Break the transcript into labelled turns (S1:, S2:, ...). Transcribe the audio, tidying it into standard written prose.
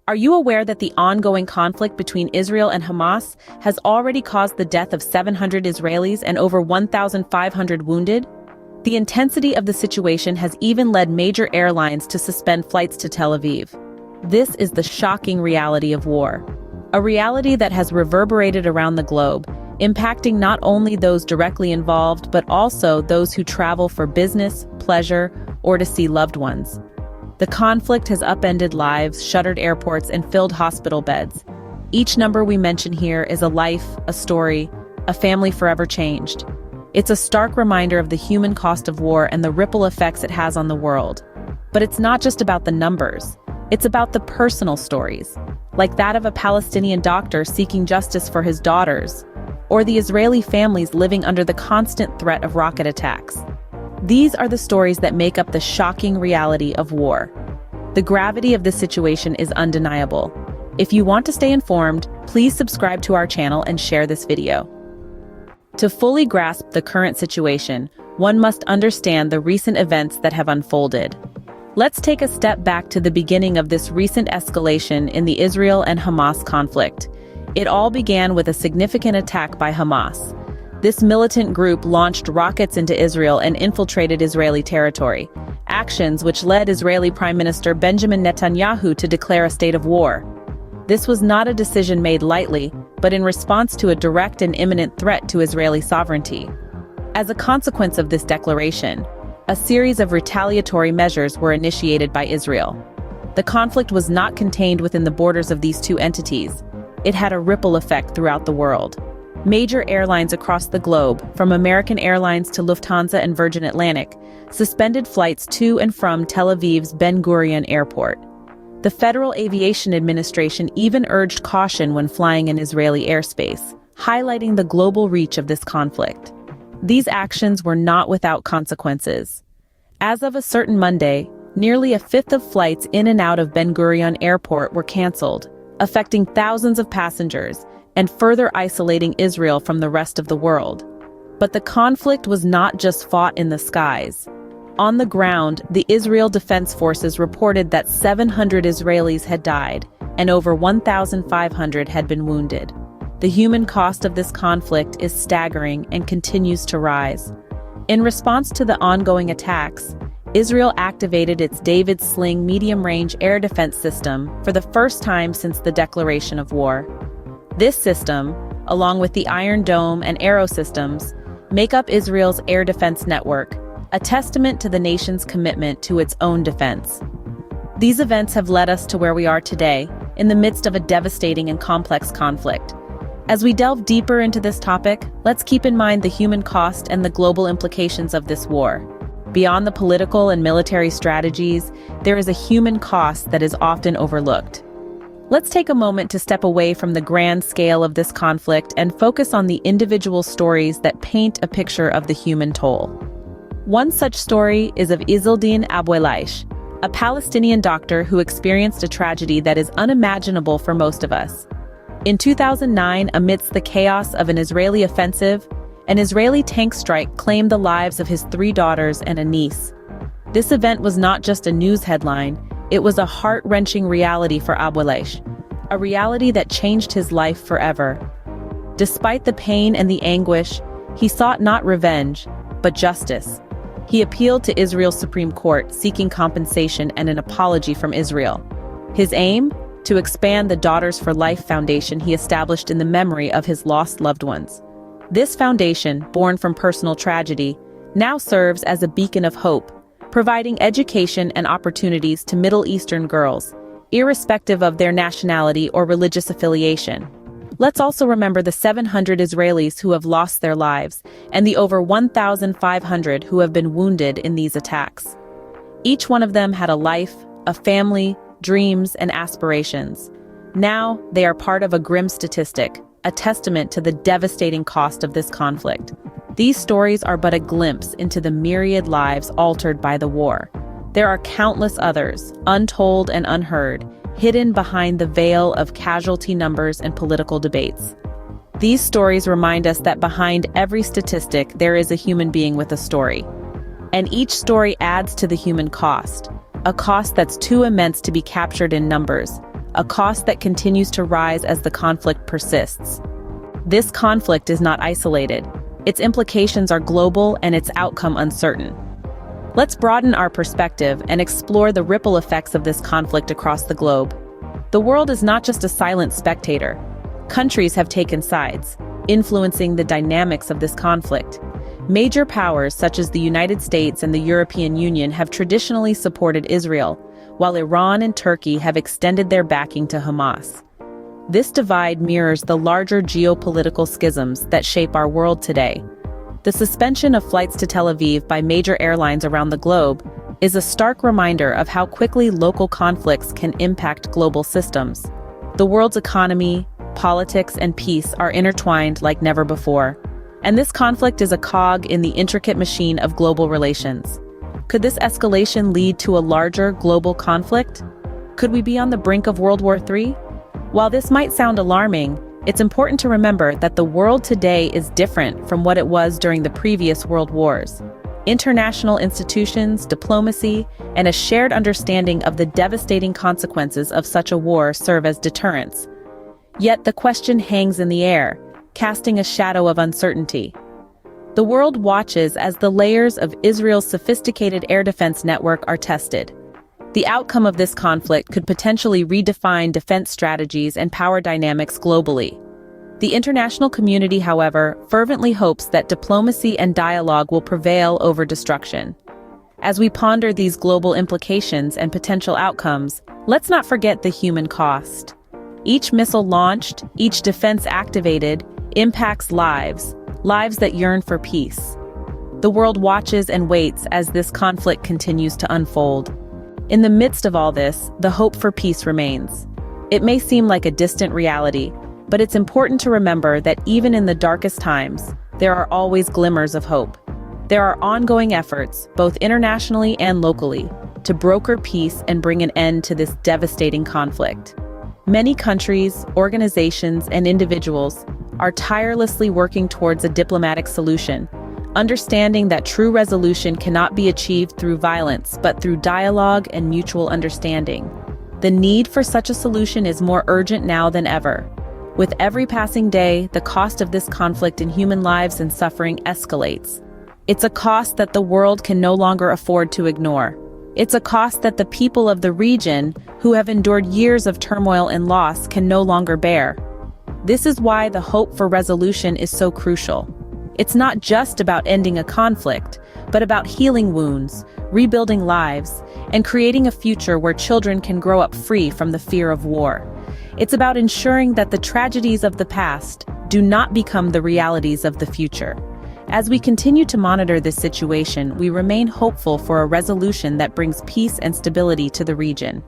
S1: Are you aware that the ongoing conflict between Israel and Hamas has already caused the death of 700 Israelis and over 1,500 wounded? The intensity of the situation has even led major airlines to suspend flights to Tel Aviv. This is the shocking reality of war. A reality that has reverberated around the globe, impacting not only those directly involved but also those who travel for business, pleasure, or to see loved ones. The conflict has upended lives, shuttered airports, and filled hospital beds. Each number we mention here is a life, a story, a family forever changed. It's a stark reminder of the human cost of war and the ripple effects it has on the world. But it's not just about the numbers. It's about the personal stories, like that of a Palestinian doctor seeking justice for his daughters, or the Israeli families living under the constant threat of rocket attacks. These are the stories that make up the shocking reality of war. The gravity of this situation is undeniable. If you want to stay informed, please subscribe to our channel and share this video. To fully grasp the current situation, one must understand the recent events that have unfolded. Let's take a step back to the beginning of this recent escalation in the Israel and Hamas conflict. It all began with a significant attack by Hamas. This militant group launched rockets into Israel and infiltrated Israeli territory, actions which led Israeli Prime Minister Benjamin Netanyahu to declare a state of war. This was not a decision made lightly, but in response to a direct and imminent threat to Israeli sovereignty. As a consequence of this declaration, a series of retaliatory measures were initiated by Israel. The conflict was not contained within the borders of these two entities. It had a ripple effect throughout the world. Major airlines across the globe, from American Airlines to Lufthansa and Virgin Atlantic, suspended flights to and from Tel Aviv's Ben Gurion Airport. The Federal Aviation Administration even urged caution when flying in Israeli airspace, highlighting the global reach of this conflict. These actions were not without consequences. As of a certain Monday, nearly a fifth of flights in and out of Ben Gurion Airport were canceled, affecting thousands of passengers and further isolating Israel from the rest of the world. But the conflict was not just fought in the skies. On the ground, the Israel Defense Forces reported that 700 Israelis had died and over 1,500 had been wounded. The human cost of this conflict is staggering and continues to rise. In response to the ongoing attacks, Israel activated its David Sling medium-range air defense system for the first time since the declaration of war. This system, along with the Iron Dome and Arrow systems, make up Israel's air defense network, a testament to the nation's commitment to its own defense. These events have led us to where we are today, in the midst of a devastating and complex conflict. As we delve deeper into this topic, let's keep in mind the human cost and the global implications of this war. Beyond the political and military strategies, there is a human cost that is often overlooked. Let's take a moment to step away from the grand scale of this conflict and focus on the individual stories that paint a picture of the human toll. One such story is of Izzeldin Abuelaish, a Palestinian doctor who experienced a tragedy that is unimaginable for most of us. In 2009, amidst the chaos of an Israeli offensive, an Israeli tank strike claimed the lives of his 3 daughters and a niece. This event was not just a news headline, it was a heart-wrenching reality for Abuelaish, a reality that changed his life forever. Despite the pain and the anguish, he sought not revenge, but justice. He appealed to Israel's Supreme Court, seeking compensation and an apology from Israel. His aim? To expand the Daughters for Life Foundation he established in the memory of his lost loved ones. This foundation, born from personal tragedy, now serves as a beacon of hope, providing education and opportunities to Middle Eastern girls, irrespective of their nationality or religious affiliation. Let's also remember the 700 Israelis who have lost their lives and the over 1,500 who have been wounded in these attacks. Each one of them had a life, a family, dreams, and aspirations. Now, they are part of a grim statistic, a testament to the devastating cost of this conflict. These stories are but a glimpse into the myriad lives altered by the war. There are countless others, untold and unheard, hidden behind the veil of casualty numbers and political debates. These stories remind us that behind every statistic there is a human being with a story. And each story adds to the human cost, a cost that's too immense to be captured in numbers, a cost that continues to rise as the conflict persists. This conflict is not isolated. Its implications are global and its outcome uncertain. Let's broaden our perspective and explore the ripple effects of this conflict across the globe. The world is not just a silent spectator. Countries have taken sides, influencing the dynamics of this conflict. Major powers such as the United States and the European Union have traditionally supported Israel, while Iran and Turkey have extended their backing to Hamas. This divide mirrors the larger geopolitical schisms that shape our world today. The suspension of flights to Tel Aviv by major airlines around the globe is a stark reminder of how quickly local conflicts can impact global systems. The world's economy, politics, and peace are intertwined like never before. And this conflict is a cog in the intricate machine of global relations. Could this escalation lead to a larger global conflict? Could we be on the brink of World War III? While this might sound alarming, it's important to remember that the world today is different from what it was during the previous world wars. International institutions, diplomacy, and a shared understanding of the devastating consequences of such a war serve as deterrents. Yet the question hangs in the air, casting a shadow of uncertainty. The world watches as the layers of Israel's sophisticated air defense network are tested. The outcome of this conflict could potentially redefine defense strategies and power dynamics globally. The international community, however, fervently hopes that diplomacy and dialogue will prevail over destruction. As we ponder these global implications and potential outcomes, let's not forget the human cost. Each missile launched, each defense activated, impacts lives that yearn for peace. The world watches and waits as this conflict continues to unfold. In the midst of all this, the hope for peace remains. It may seem like a distant reality, but it's important to remember that even in the darkest times, there are always glimmers of hope. There are ongoing efforts, both internationally and locally, to broker peace and bring an end to this devastating conflict. Many countries, organizations, and individuals are tirelessly working towards a diplomatic solution, understanding that true resolution cannot be achieved through violence, but through dialogue and mutual understanding. The need for such a solution is more urgent now than ever. With every passing day, the cost of this conflict in human lives and suffering escalates. It's a cost that the world can no longer afford to ignore. It's a cost that the people of the region, who have endured years of turmoil and loss, can no longer bear. This is why the hope for resolution is so crucial. It's not just about ending a conflict, but about healing wounds, rebuilding lives, and creating a future where children can grow up free from the fear of war. It's about ensuring that the tragedies of the past do not become the realities of the future. As we continue to monitor this situation, we remain hopeful for a resolution that brings peace and stability to the region.